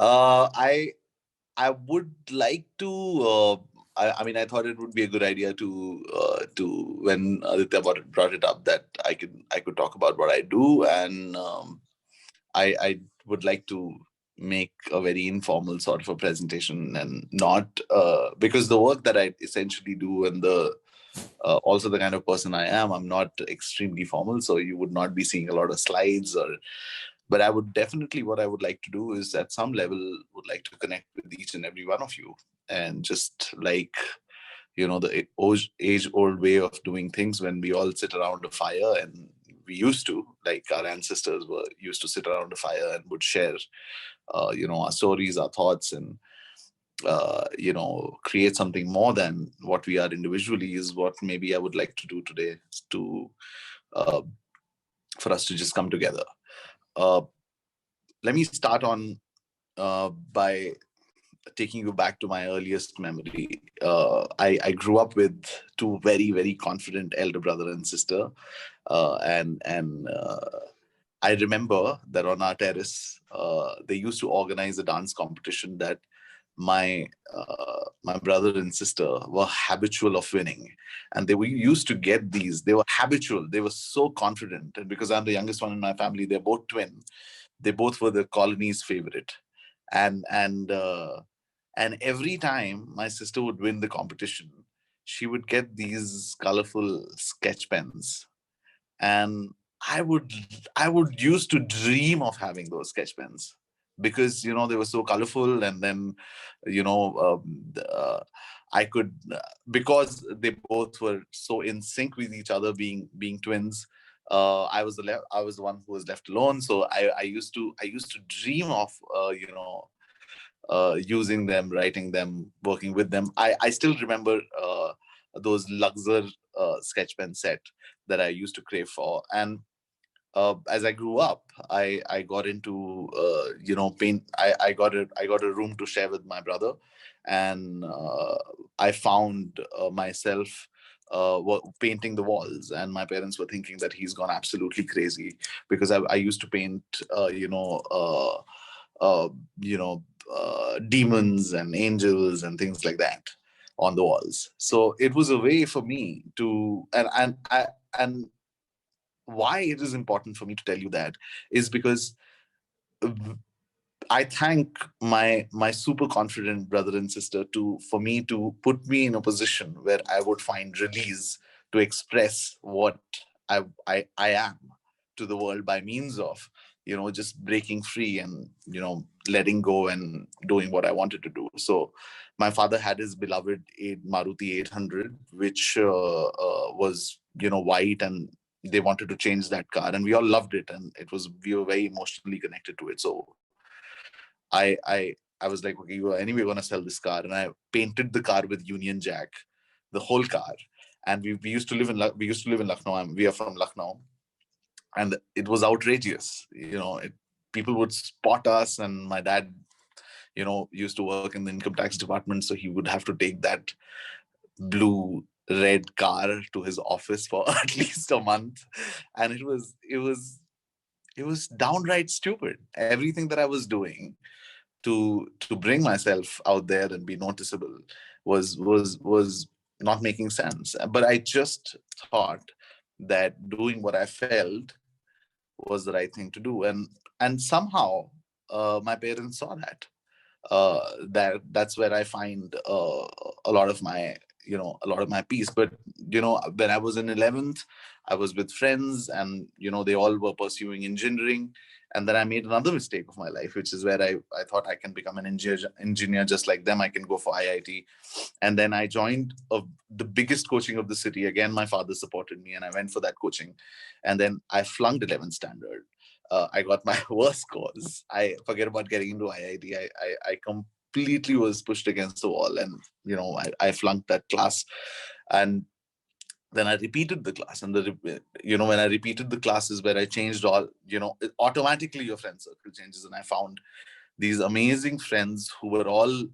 I would like to. I mean, I thought it would be a good idea to when Aditya brought it up that I could talk about what I do, and I would like to make a very informal sort of a presentation, and not because the work that I essentially do and the also the kind of person I am, I'm not extremely formal, so you would not be seeing a lot of slides or. But I would definitely, what I would like to do is at some level would like to connect with each and every one of you, and just like the age old way of doing things when we all sit around a fire, and we used to, like, our ancestors were used to sit around a fire and would share our stories, our thoughts, and create something more than what we are individually, is what maybe I would like to do today, to uh, for us to just come together. uh, Let me start on by taking you back to my earliest memory. I grew up with two very, very confident elder brother and sister, and I remember that on our terrace, they used to organize a dance competition that my brother and sister were habitual of winning, and we used to get these. They were habitual. They were so confident, and because I'm the youngest one in my family, they're both twin. They both were the colony's favorite, and every time my sister would win the competition, she would get these colorful sketch pens, and I would I would used to dream of having those sketch pens, because they were so colorful, and then I could, because they both were so in sync with each other, being twins. I was the one who was left alone, so I used to dream of using them, writing them, working with them. I still remember those Luxor sketch pen set that I used to crave for. And as I grew up, I got into paint. I got a room to share with my brother, and I found myself painting the walls, and my parents were thinking that he's gone absolutely crazy, because I used to paint uh, you know demons and angels and things like that on the walls. So it was a way for me to, and why it is important for me to tell you that is because I thank my super confident brother and sister to for me to put me in a position where I would find release to express what I am to the world, by means of just breaking free, and letting go and doing what I wanted to do. So my father had his beloved Maruti 800, which was white, and they wanted to change that car, and we all loved it, and we were very emotionally connected to it. So I was like, okay, you are anyway going to sell this car, and I painted the car with Union Jack, the whole car. And we used to live in Lucknow. We are from Lucknow, and it was outrageous. People would spot us, and my dad, used to work in the income tax department, so he would have to take that blue red car to his office for at least a month. And it was downright stupid, everything that I was doing to bring myself out there and be noticeable was not making sense. But I just thought that doing what I felt was the right thing to do, and somehow my parents saw that. That's where I find a lot of my peace. But when I was in 11th, I was with friends, and they all were pursuing engineering. And then I made another mistake of my life, which is where I thought I can become an engineer just like them. I can go for IIT. And then I joined the biggest coaching of the city. Again, my father supported me, and I went for that coaching. And then I flunked 11th standard. I got my worst scores. I forget about getting into IIT. I completely was pushed against the wall, and I flunked that class. And then I repeated the class, and when I repeated the class is where I changed all. Automatically your friend circle changes, and I found these amazing friends who were all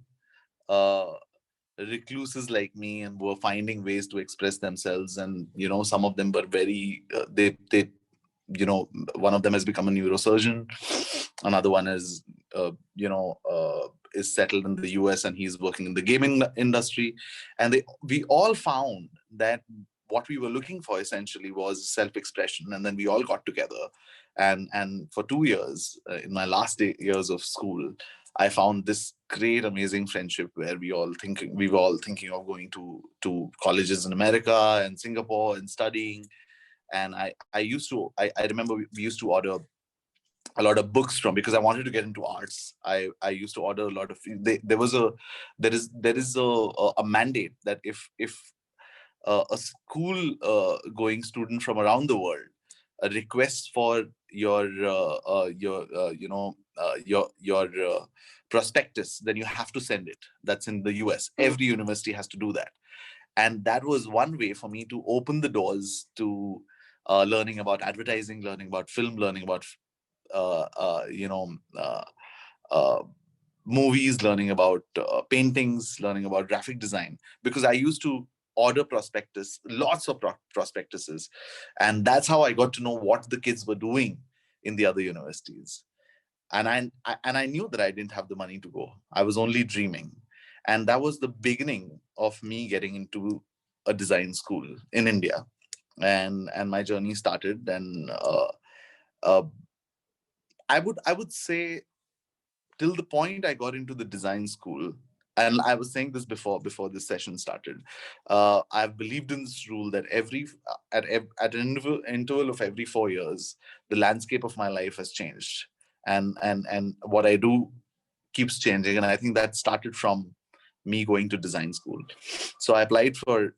uh, recluses like me, and were finding ways to express themselves. And some of them were very they one of them has become a neurosurgeon. Another one is settled in the US, and he's working in the gaming industry. And we all found that what we were looking for essentially was self-expression. And then we all got together, and for 2 years, in my last years of school, I found this great, amazing friendship where we were all thinking of going to colleges in America and Singapore and studying. And I remember we used to order a lot of books from, because I wanted to get into arts. I used to order a lot of. There is a mandate that if a school going student from around the world requests for your prospectus, then you have to send it. That's in the US. Every university has to do that. And that was one way for me to open the doors to learning about advertising, learning about film, learning about uh, uh, you know uh, uh, movies, learning about paintings, learning about graphic design, because I used to order lots of prospectuses, and that's how I got to know what the kids were doing in the other universities. And I knew that I didn't have the money to go. I was only dreaming, and that was the beginning of me getting into a design school in India, and my journey started. And uh, I would say, till the point I got into the design school, and I was saying this before this session started, I've believed in this rule that at an interval of every 4 years, the landscape of my life has changed, and what I do keeps changing. And I think that started from me going to design school. So I applied for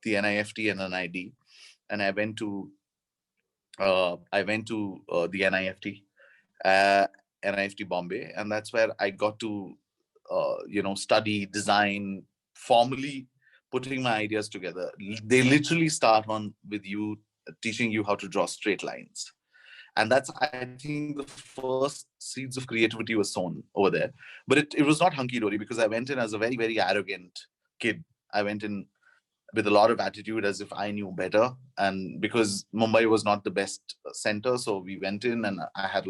the NIFT and NID, and I went to the NIFT, uh, NIFT Bombay, and that's where I got to study design formally, putting my ideas together. They literally start on with you teaching you how to draw straight lines, and that's, I think, the first seeds of creativity were sown over there. But it was not hunky dory, because I went in as a very, very arrogant kid. I went in with a lot of attitude, as if I knew better. And because Mumbai was not the best center, so we went in, and I had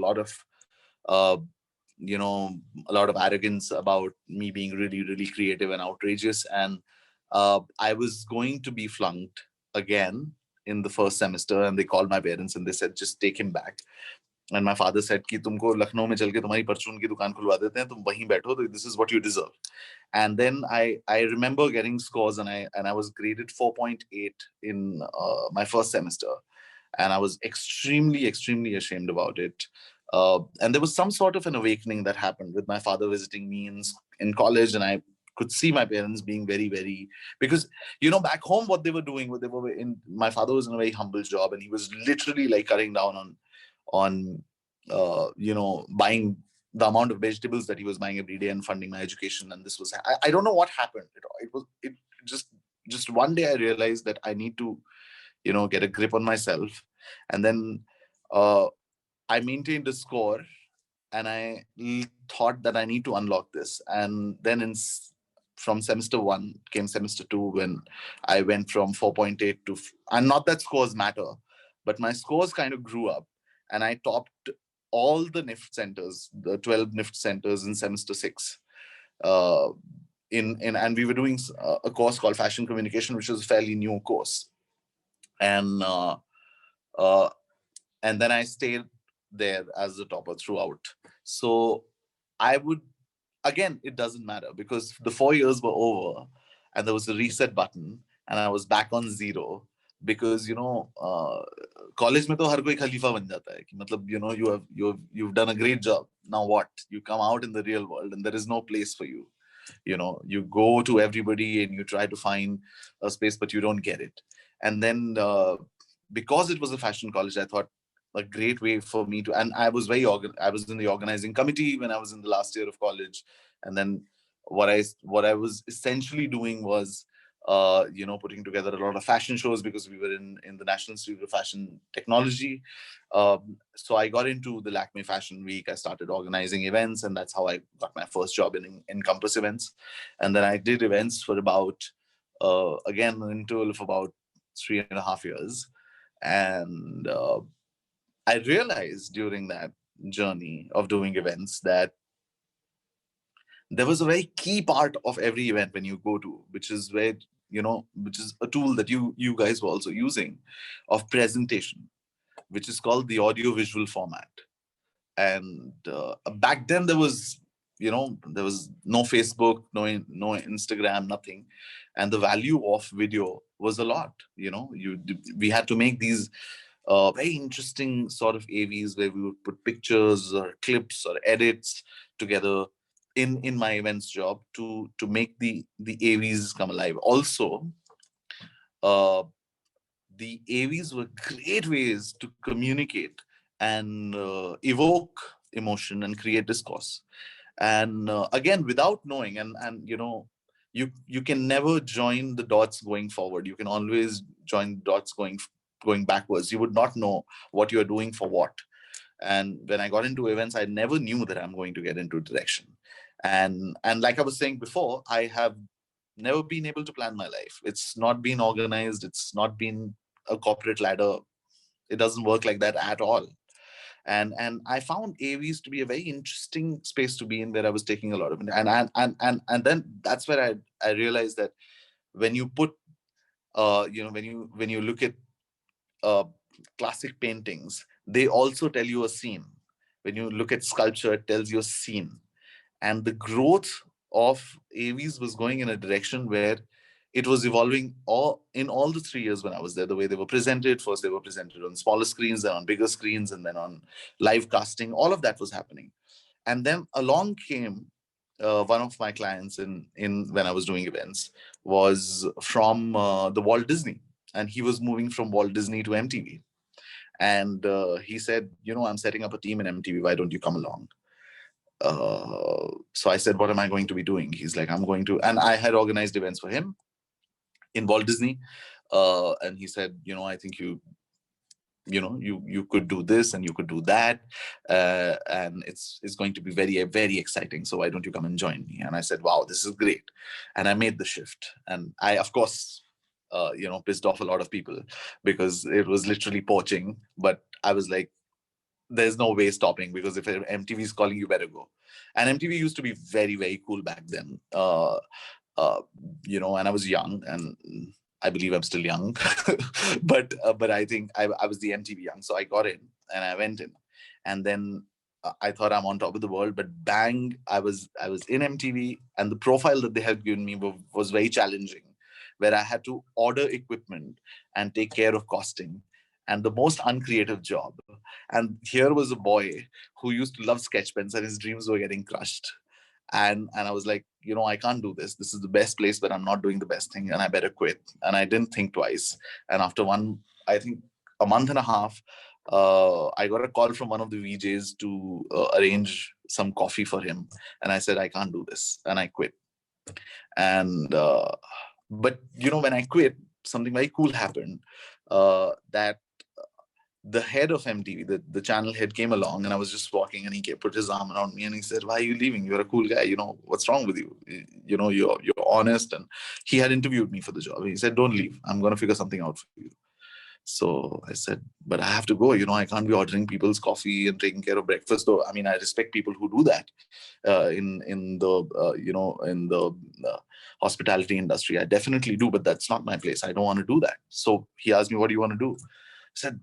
uh, you know, a lot of arrogance about me being really, really creative and outrageous. And I was going to be flunked again in the first semester, and they called my parents and they said, just take him back. And my father said कि तुमको लखनऊ में चल के तुम्हारी परचून की दुकान खुलवा देते हैं, तुम वहीं बैठो, तो this is what you deserve. And then I remember getting scores, and I was graded 4.8 in my first semester, and I was extremely, extremely ashamed about it. And there was some sort of an awakening that happened with my father visiting me in college, and I could see my parents being very, very, because back home what they were doing, my father was in a very humble job, and he was literally like cutting down on buying the amount of vegetables that he was buying every day and funding my education. And this was, I don't know what happened. It just one day I realized that I need to get a grip on myself. And then uh, I maintained a score, and I thought that I need to unlock this. And then from semester 1 came semester 2, when I went from 4.8 to, and not that scores matter, but my scores kind of grew up, and I topped all the NIFT centers, the 12 NIFT centers in semester 6. Uh, and we were doing a course called fashion communication, which was a fairly new course. And uh, and then I stayed there as the topper throughout. So I would, again, it doesn't matter, because the 4 years were over, and there was a reset button, and I was back on zero. Because college में तो हर कोई खलीफा बन जाता है कि मतलब you've done a great job. Now what? You come out in the real world, and there is no place for you. You go to everybody and you try to find a space, but you don't get it. And then because it was a fashion college, I thought a great way for me to, and I was I was in the organizing committee when I was in the last year of college. And then what I was essentially doing was putting together a lot of fashion shows, because we were in the National Institute of Fashion Technology. So I got into the Lakme Fashion Week. I started organizing events, and that's how I got my first job in Compass events. And then I did events for about again an interval of about 3.5 years. And I realized during that journey of doing events that there was a very key part of every event when you go to, which is where, which is a tool that you guys were also using, of presentation, which is called the audio visual format. And back then there was no Facebook, no Instagram, nothing, and the value of video was a lot. We had to make these very interesting sort of AVs where we would put pictures or clips or edits together in my events job to make the AVs come alive. Also, uh, the AVs were great ways to communicate and evoke emotion and create discourse. And again, without knowing, and you can never join the dots going forward. You can always join dots going backwards. You would not know what you are doing for what. And when I got into events, I never knew that I'm going to get into direction. And like I was saying before, I have never been able to plan my life. It's not been organized. It's not been a corporate ladder. It doesn't work like that at all. And I found AVs to be a very interesting space to be in, where I was taking a lot of it. And then that's where I realized that when you put when you look at uh, classic paintings, they also tell you a scene. When you look at sculpture, it tells you a scene. And the growth of AVs was going in a direction where it was evolving in all the 3 years when I was there. The way they were presented, first they were presented on smaller screens, then on bigger screens, and then on live casting. All of that was happening. And then along came one of my clients in when I was doing events was from the Walt Disney, and he was moving from Walt Disney to MTV. And he said, I'm setting up a team in MTV. Why don't you come along? So I said, what am I going to be doing? He's like, I'm going to, and I had organized events for him in Walt Disney. And he said, I think you could do this and you could do that. And it's going to be very, very exciting. So why don't you come and join me? And I said, wow, this is great. And I made the shift. And I, of course, pissed off a lot of people because it was literally poaching. But I was like, there's no way stopping, because if MTV is calling, you better go. And MTV used to be very, very cool back then. And I was young, and I believe I'm still young, but I think I was the MTV young, so I got in and I went in, and then I thought I'm on top of the world, but bang, I was in MTV, and the profile that they had given me was very challenging, where I had to order equipment and take care of costing, and the most uncreative job. And here was a boy who used to love sketch pens, and his dreams were getting crushed. And I was like, I can't do this. This is the best place, but I'm not doing the best thing, and I better quit. And I didn't think twice. And after I think a month and a half, I got a call from one of the VJs to arrange some coffee for him. And I said, I can't do this. And I quit. And, but, when I quit, something very cool happened, that the head of MTV, the channel head, came along, and I was just walking, and he put his arm around me and he said, why are you leaving? You're a cool guy. What's wrong with you? You're honest. And he had interviewed me for the job. He said, don't leave. I'm going to figure something out for you. So I said, but I have to go. I can't be ordering people's coffee and taking care of breakfast. Though, I mean, I respect people who do that in the hospitality industry. I definitely do, but that's not my place. I don't want to do that. So he asked me, what do you want to do? I said,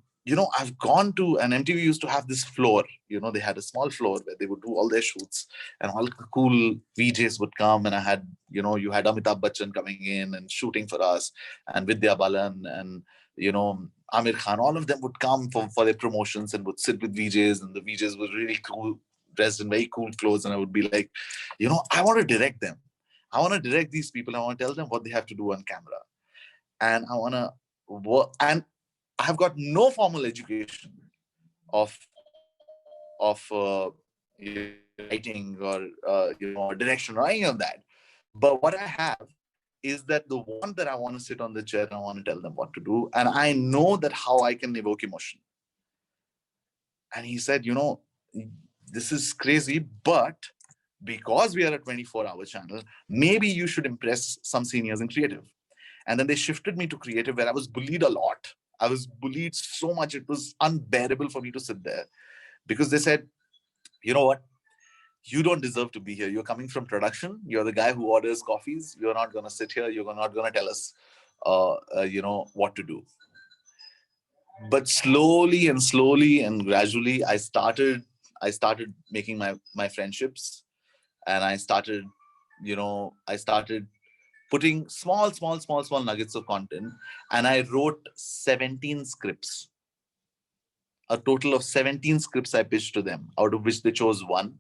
I've gone to, and MTV used to have this floor, they had a small floor where they would do all their shoots, and all the cool VJs would come. And I had, you had Amitabh Bachchan coming in and shooting for us, and Vidya Balan, and, Amir Khan. All of them would come for their promotions and would sit with VJs, and the VJs were really cool, dressed in very cool clothes. And I would be like, I want to direct them. I want to direct these people. I want to tell them what they have to do on camera. And I want to work. And I have got no formal education of writing or direction or any of that. But what I have is that the want that I want to sit on the chair and I want to tell them what to do. And I know that how I can evoke emotion. And he said, this is crazy, but because we are a 24-hour channel, maybe you should impress some seniors in creative. And then they shifted me to creative, where I was bullied a lot. I was bullied so much. It was unbearable for me to sit there, because they said, you know what? You don't deserve to be here. You're coming from production. You're the guy who orders coffees. You're not going to sit here. You're not going to tell us, what to do. But slowly and gradually, I started making my friendships, and I started putting small nuggets of content, and I wrote 17 scripts, a total of 17 scripts I pitched to them, out of which they chose one.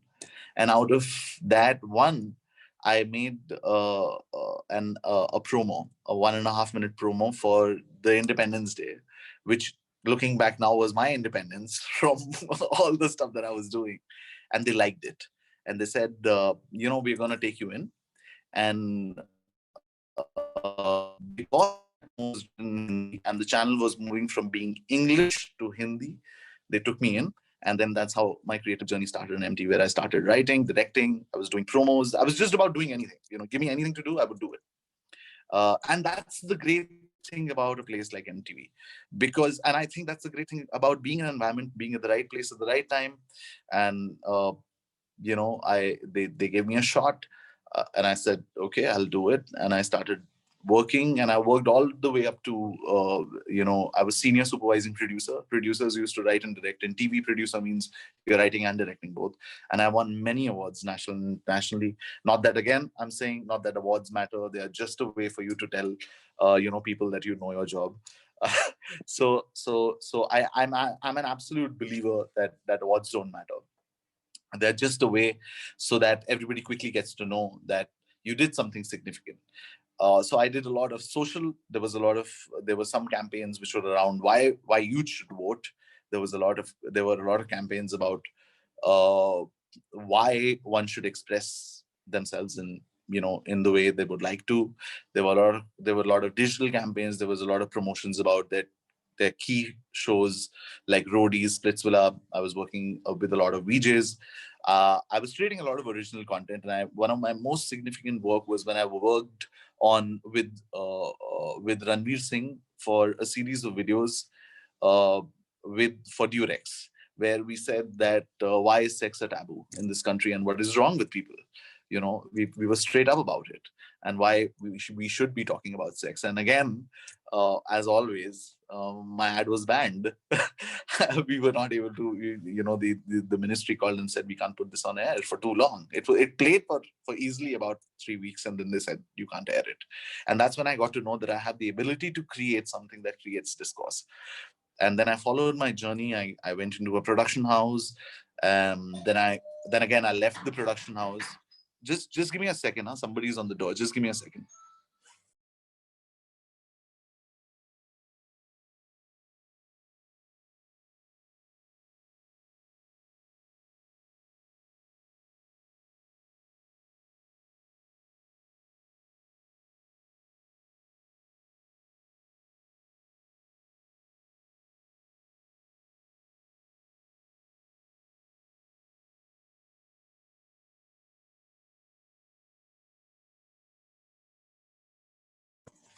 And out of that one, I made a promo, a 1.5 minute promo for the Independence Day, which, looking back now, was my independence from all the stuff that I was doing. And they liked it. And they said, we're going to take you in. And because that promo was written in Hindi and the channel was moving from being English to Hindi, they took me in. And then that's how my creative journey started in MTV, where I started writing, directing. I was doing promos. I was just about doing anything. Give me anything to do, I would do it. And that's the great thing about a place like MTV, and I think that's the great thing about being in an environment, being at the right place at the right time. And they gave me a shot, and I said, okay, I'll do it. And I started working, and I worked all the way up to I was senior supervising producer. Producers used to write and direct, and TV producer means you're writing and directing both. And I won many awards nationally. Not that, again, I'm saying, not that awards matter. They are just a way for you to tell people that you know your job. I'm an absolute believer that awards don't matter. They're just a way so that everybody quickly gets to know that you did something significant. So I did a lot of social. There were some campaigns which were around why youth should vote. There were a lot of campaigns about why one should express themselves in the way they would like to. There were a lot of digital campaigns. There was a lot of promotions about their key shows like Roadies, Splitsvilla. I was working with a lot of VJs. I was creating a lot of original content, and one of my most significant work was when I worked on with Ranveer Singh for a series of videos for Durex, where we said that why is sex a taboo in this country and what is wrong with people. We were straight up about it, and why we should be talking about sex. And again, as always, my ad was banned. We were not able to, the ministry called and said, we can't put this on air for too long. It played for easily about 3 weeks, and then they said, you can't air it. And that's when I got to know that I have the ability to create something that creates discourse. And then I followed my journey. I went into a production house. Then again, I left the production house. Just give me a second, huh? Somebody's on the door. Just give me a second.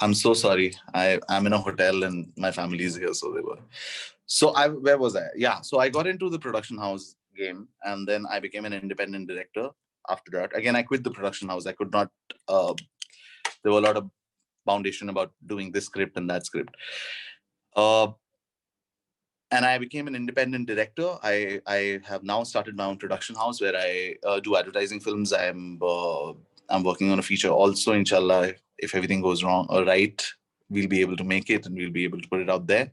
I'm so sorry. I'm in a hotel and my family is here, so they were. So where was I? Yeah. So I got into the production house game, and then I became an independent director. After that, again, I quit the production house. I could not. There were a lot of foundation about doing this script and that script. And I became an independent director. I have now started my own production house where I do advertising films. I'm working on a feature also, inshallah. If everything goes wrong or right, we'll be able to make it and we'll be able to put it out there.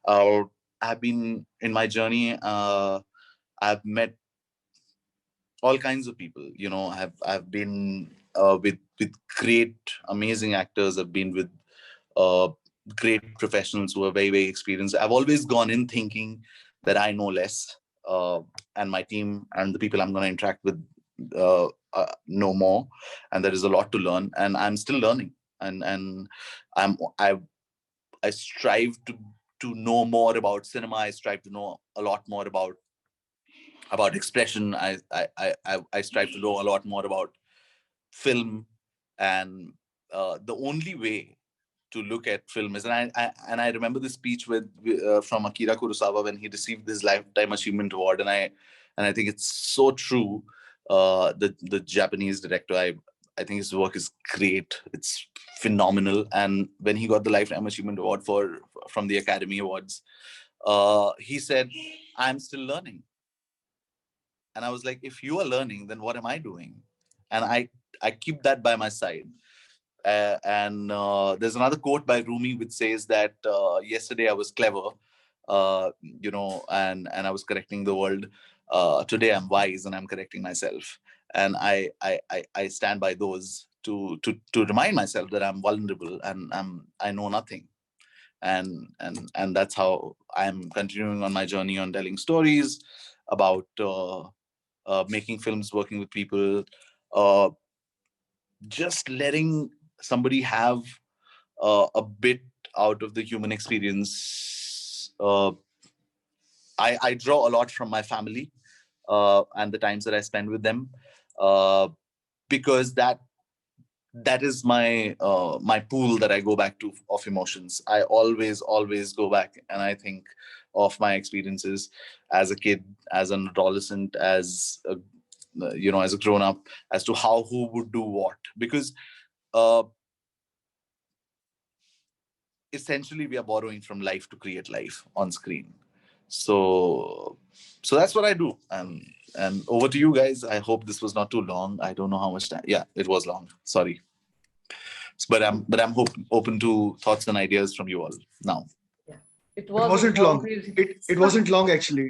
I've been in my journey. I've met all kinds of people. I've been with great, amazing actors. I've been with uh, great professionals who are very, very experienced. I've always gone in thinking that I know less, and my team and the people I'm going to interact with know more, and there is a lot to learn, and I'm still learning. And I strive to know more about cinema. I strive to know a lot more about expression. I strive to know a lot more about film, and the only way look at film is, and I remember the speech from Akira Kurosawa when he received his Lifetime Achievement Award, and I think it's so true. The Japanese director, I think his work is great. It's phenomenal. And when he got the Lifetime Achievement Award from the Academy Awards, he said, "I'm still learning." And I was like, if you are learning, then what am I doing? And I keep that by my side. And there's another quote by Rumi which says that yesterday I was clever, and I was correcting the world. Today I'm wise and I'm correcting myself. And I stand by those to remind myself that I'm vulnerable and I know nothing. And that's how I'm continuing on my journey on telling stories about making films, working with people, just letting somebody have a bit out of the human experience. I draw a lot from my family and the times that I spend with them, because that is my my pool that I go back to of emotions. I always go back and I think of my experiences as a kid, as an adolescent, as a, as a grown up, as to who would do what, because essentially we are borrowing from life to create life on screen. So that's what I do. And over to you guys. I hope this was not too long. I don't know how much time. Yeah, it was long. Sorry. But I'm open to thoughts and ideas from you all now. Yeah. It wasn't long. It wasn't long actually.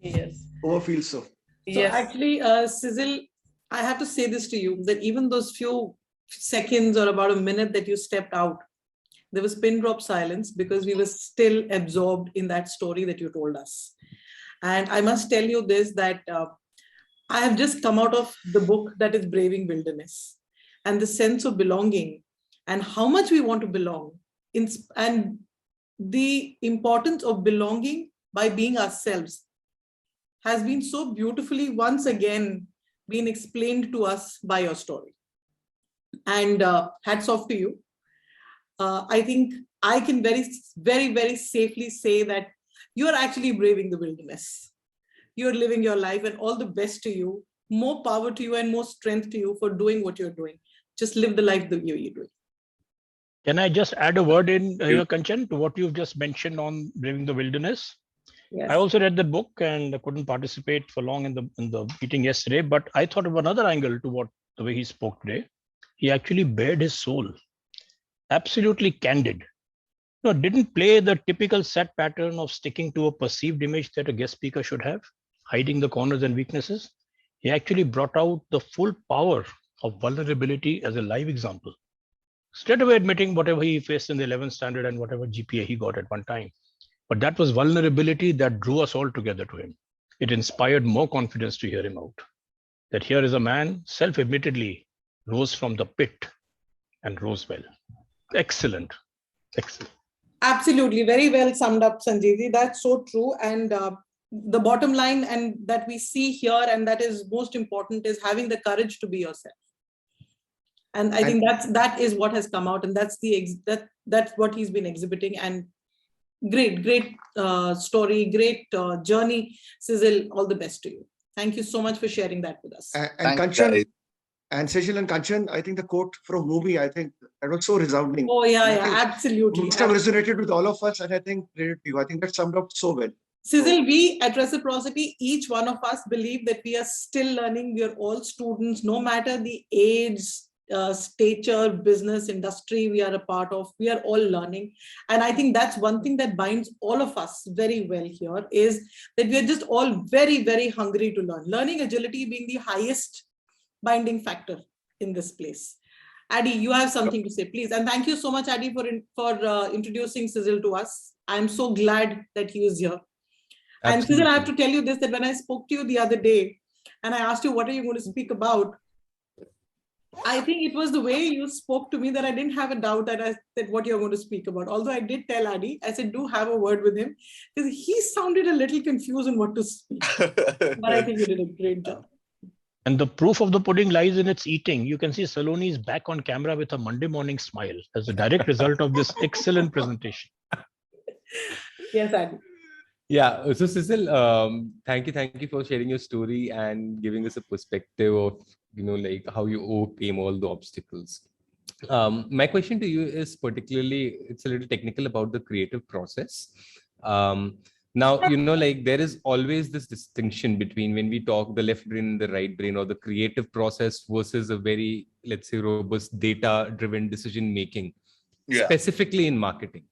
Yes. Overfeel so. So Yes. actually, Sizil, I have to say this to you, that even those few seconds or about a minute that you stepped out, there was pin drop silence because we were still absorbed in that story that you told us. And I must tell you this, that I have just come out of the book that is Braving Wilderness, and the sense of belonging and how much we want to belong, and the importance of belonging by being ourselves has been so beautifully once again been explained to us by your story. And hats off to you. I think I can very safely say that you are actually braving the wilderness. You're living your life, and all the best to you. More power to you and more strength to you for doing what you're doing. Just live the life the way you're doing. Can I just add a word in here, Kanchan, to what you've just mentioned on Braving the Wilderness? Yes. I also read the book and I couldn't participate for long in the meeting yesterday, but I thought of another angle to the way he spoke today. He actually bared his soul, absolutely candid. No, didn't play the typical set pattern of sticking to a perceived image that a guest speaker should have, hiding the corners and weaknesses. He actually brought out the full power of vulnerability as a live example, straight away admitting whatever he faced in the 11th standard and whatever GPA he got at one time. But that was vulnerability that drew us all together to him. It inspired more confidence to hear him out. That here is a man, self-admittedly, rose from the pit and rose well. Excellent. Excellent. Absolutely. Very well summed up, Sanjeevji. That's so true. And the bottom line, and that we see here, and that is most important, is having the courage to be yourself. And I think that is what has come out, and that's that's what he's been exhibiting. And great story, great journey, Sizil. All the best to you. Thank you so much for sharing that with us. And Kanchan, and Sizil and Kanchan, I think the quote from Rumi, I think that was so resounding. Oh yeah, absolutely. Must have resonated with all of us, and I think that summed up so well. Sizil, we at Reciprocity, each one of us believe that we are still learning. We are all students, no matter the age, stature, business, industry we are a part of, we are all learning. And I think that's one thing that binds all of us very well here, is that we are just all very hungry to learn. Learning agility being the highest binding factor in this place. Addy, you have something to say, please. And thank you so much, Addy, for introducing Sizil to us. I'm so glad that he is here. Absolutely. And Sizil, I have to tell you this, that when I spoke to you the other day and I asked you, what are you going to speak about? I think it was the way you spoke to me that I didn't have a doubt that what you're going to speak about. Although I did tell Addy, I said, do have a word with him, because he sounded a little confused on what to speak. But I think you did a great job. And the proof of the pudding lies in its eating. You can see Saloni is back on camera with a Monday morning smile as a direct result of this excellent presentation. Yes, Andy. Yeah. So Sizil, thank you for sharing your story and giving us a perspective of, like how you overcame all the obstacles. My question to you is particularly, it's a little technical about the creative process. Now, like there is always this distinction between when we talk the left brain and the right brain, or the creative process versus a very, let's say, robust data-driven decision making, specifically in marketing,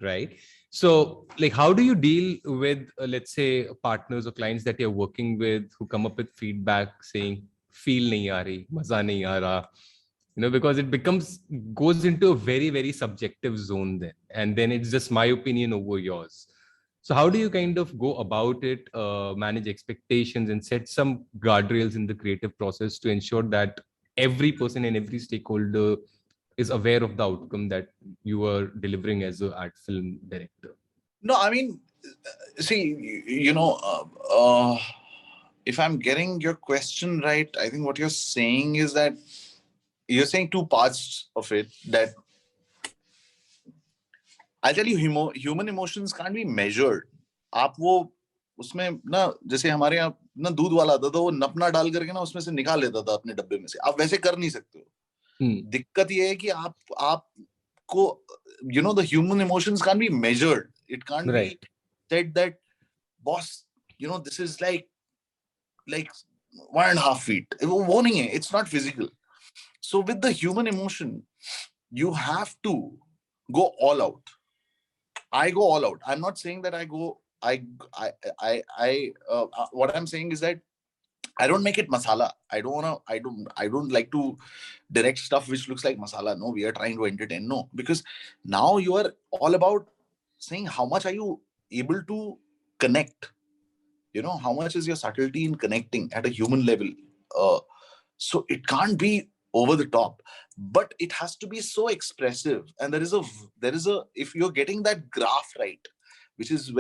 right? So, like, how do you deal with, let's say, partners or clients that you're working with who come up with feedback saying, "Feel nahi aa rahi, maza nahi aa raha," because it goes into a very, very subjective zone then, and then it's just my opinion over yours. So how do you kind of go about it, manage expectations and set some guardrails in the creative process to ensure that every person and every stakeholder is aware of the outcome that you are delivering as an art film director? No, I mean, see, if I'm getting your question right, I think what you're saying is that you're saying two parts of it. That I tell you, human emotions can't be measured. आप वो उसमें ना, जैसे हमारे यहाँ ना दूध वाला आता था, वो नपना डाल करके ना उसमें से निकाल लेता था अपने डब्बे में से. आप वैसे कर नहीं सकते हो. दिक्कत ये है कि आपको, the human emotions can't be measured. It can't be said that, boss, this is like 1.5 feet. वो नहीं है. It's not physical. So with the human emotion, you have to go all out. I go all out. I'm not saying that what I'm saying is that I don't make it masala. I don't like to direct stuff which looks like masala. No, we are trying to entertain. No, because now you are all about saying how much are you able to connect. How much is your subtlety in connecting at a human level. So it can't be over the top, but it has to be so expressive. And there is a if you're getting that graph right, which is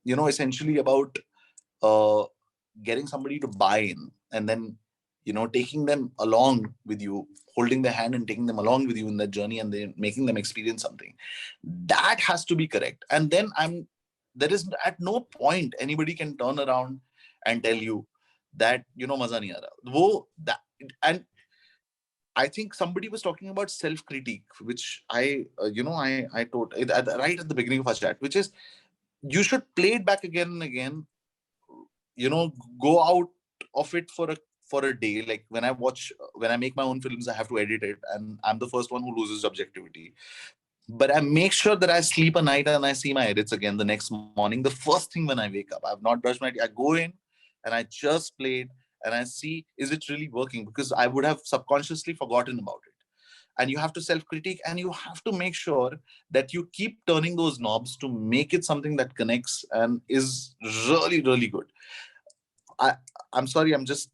essentially about getting somebody to buy in, and then taking them along with you, holding their hand and taking them along with you in that journey, and then making them experience something. That has to be correct. And then there is at no point anybody can turn around and tell you that maza nahi aa raha. And I think somebody was talking about self-critique, which I told right at the beginning of our chat, which is you should play it back again and again. Go out of it for a day. Like when I make my own films, I have to edit it, and I'm the first one who loses objectivity. But I make sure that I sleep a night and I see my edits again the next morning. The first thing when I wake up, I've not brushed my teeth. I go in and I just play it and I see, is it really working? Because I would have subconsciously forgotten about it. And you have to self-critique, and you have to make sure that you keep turning those knobs to make it something that connects and is really, really good. I'm sorry, I'm just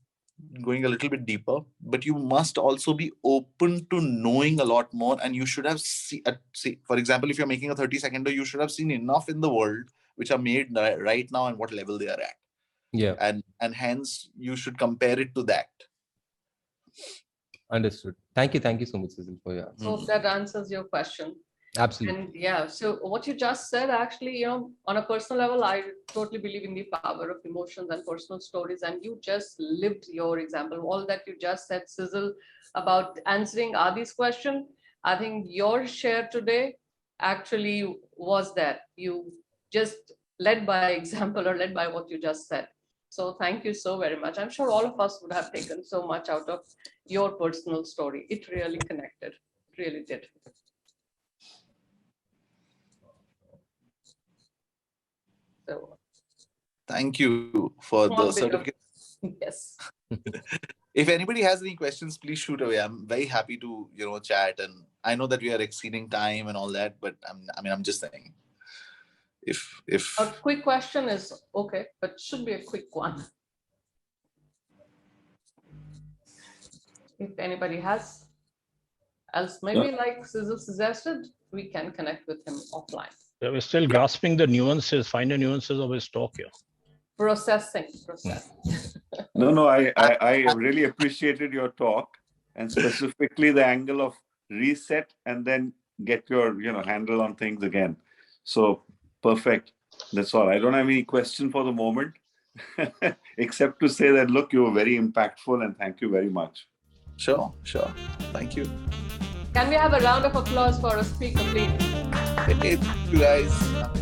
going a little bit deeper, but you must also be open to knowing a lot more. And you should have see, for example, if you're making a 30-seconder, you should have seen enough in the world which are made right now and what level they are at. Yeah. And hence you should compare it to that. Understood. Thank you so much, Sizil, for your So that answers your question. Absolutely. And yeah, so what you just said, actually, on a personal level, I totally believe in the power of emotions and personal stories. And you just lived your example. All that you just said, Sizil, about answering Adi's question, I think your share today actually was that you just led by example, or led by what you just said. So thank you so very much. I'm sure all of us would have taken so much out of your personal story. It really connected. It really did. So thank you for the certificate. Yes. If anybody has any questions, please shoot away. I'm very happy to chat, and I know that we are exceeding time and all that, but I'm just saying, if a quick question is okay, but should be a quick one. If anybody has, else maybe like Sizil suggested, we can connect with him offline. Yeah, we're still grasping the nuances, finer nuances of his talk here. Processing. No, I really appreciated your talk, and specifically the angle of reset and then get your handle on things again. So perfect. That's all. I don't have any question for the moment, except to say that look, you were very impactful, and thank you very much. Sure. Thank you. Can we have a round of applause for a speaker, please? Hey, thank you guys.